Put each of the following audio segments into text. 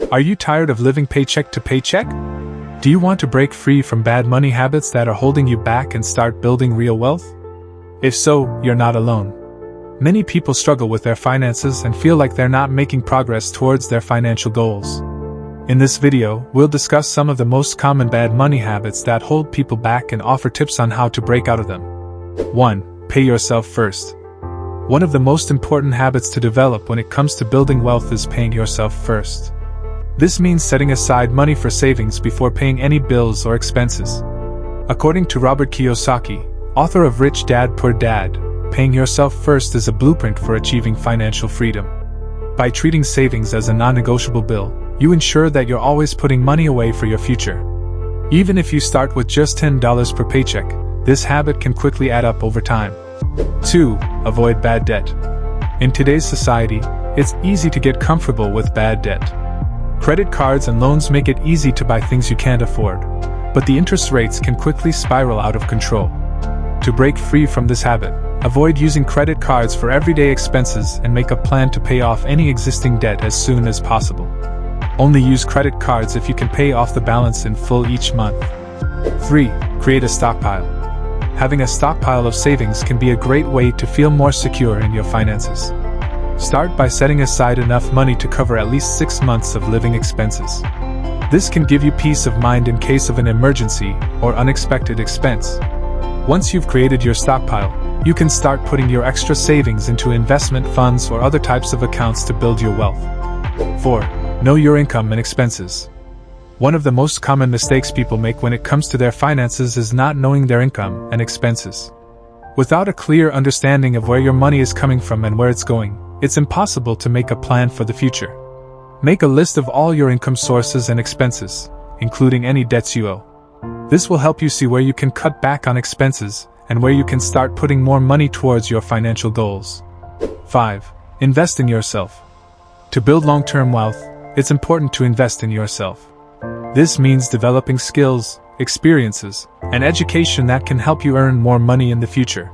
Are you tired of living paycheck to paycheck? Do you want to break free from bad money habits that are holding you back and start building real wealth? If so, you're not alone. Many people struggle with their finances and feel like they're not making progress towards their financial goals. In this video, we'll discuss some of the most common bad money habits that hold people back and offer tips on how to break out of them. 1. Pay yourself first. One of the most important habits to develop when it comes to building wealth is paying yourself first. This means setting aside money for savings before paying any bills or expenses. According to Robert Kiyosaki, author of Rich Dad Poor Dad, paying yourself first is a blueprint for achieving financial freedom. By treating savings as a non-negotiable bill, you ensure that you're always putting money away for your future. Even if you start with just $10 per paycheck, this habit can quickly add up over time. 2. Avoid bad debt. In today's society, it's easy to get comfortable with bad debt. Credit cards and loans make it easy to buy things you can't afford, but the interest rates can quickly spiral out of control. To break free from this habit, avoid using credit cards for everyday expenses and make a plan to pay off any existing debt as soon as possible. Only use credit cards if you can pay off the balance in full each month. 3. Create a stockpile. Having a stockpile of savings can be a great way to feel more secure in your finances. Start by setting aside enough money to cover at least 6 months of living expenses. This can give you peace of mind in case of an emergency or unexpected expense. Once you've created your stockpile, you can start putting your extra savings into investment funds or other types of accounts to build your wealth. 4. Know your income and expenses. One of the most common mistakes people make when it comes to their finances is not knowing their income and expenses. Without a clear understanding of where your money is coming from and where it's going, it's impossible to make a plan for the future. Make a list of all your income sources and expenses, including any debts you owe. This will help you see where you can cut back on expenses and where you can start putting more money towards your financial goals. 5. Invest in yourself. To build long-term wealth, it's important to invest in yourself. This means developing skills, experiences, and education that can help you earn more money in the future.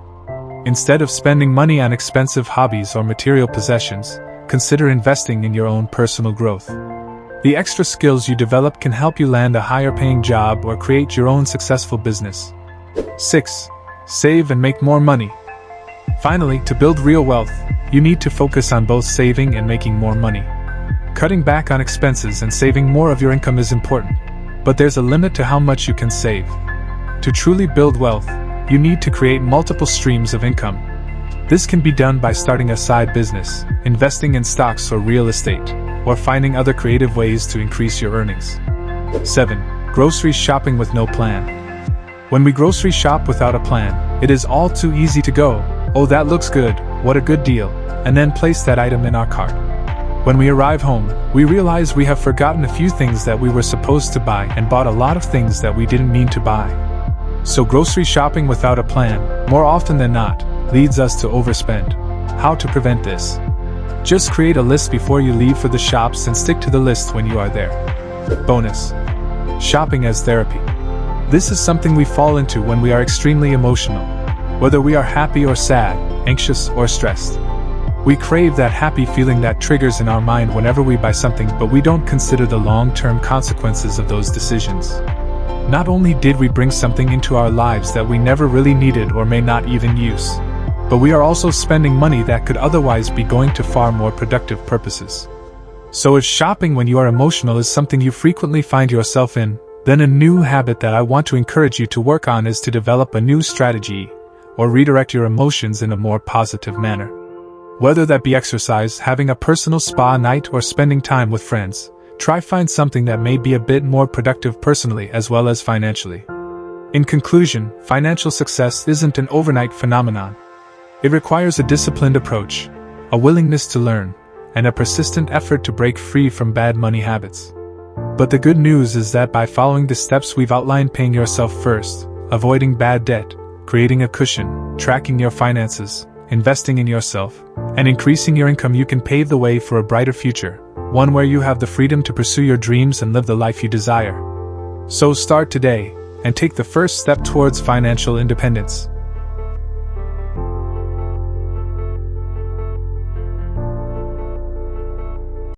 Instead of spending money on expensive hobbies or material possessions, consider investing in your own personal growth. The extra skills you develop can help you land a higher-paying job or create your own successful business. 6. Save and make more money. Finally, to build real wealth, you need to focus on both saving and making more money. Cutting back on expenses and saving more of your income is important, but there's a limit to how much you can save. To truly build wealth, you need to create multiple streams of income. This can be done by starting a side business, investing in stocks or real estate, or finding other creative ways to increase your earnings. 7. Grocery shopping with no plan. When we grocery shop without a plan, it is all too easy to go, "Oh, that looks good, what a good deal," and then place that item in our cart. When we arrive home, we realize we have forgotten a few things that we were supposed to buy and bought a lot of things that we didn't mean to buy. So grocery shopping without a plan, more often than not, leads us to overspend. How to prevent this? Just create a list before you leave for the shops and stick to the list when you are there. Bonus: shopping as therapy. This is something we fall into when we are extremely emotional. Whether we are happy or sad, anxious or stressed, we crave that happy feeling that triggers in our mind whenever we buy something, but we don't consider the long-term consequences of those decisions. Not only did we bring something into our lives that we never really needed or may not even use, but we are also spending money that could otherwise be going to far more productive purposes. So if shopping when you are emotional is something you frequently find yourself in, then a new habit that I want to encourage you to work on is to develop a new strategy, or redirect your emotions in a more positive manner. Whether that be exercise, having a personal spa night, or spending time with friends, try find something that may be a bit more productive personally as well as financially. In conclusion, financial success isn't an overnight phenomenon. It requires a disciplined approach, a willingness to learn, and a persistent effort to break free from bad money habits. But the good news is that by following the steps we've outlined, paying yourself first, avoiding bad debt, creating a cushion, tracking your finances, investing in yourself, and increasing your income, you can pave the way for a brighter future, one where you have the freedom to pursue your dreams and live the life you desire. So start today, and take the first step towards financial independence.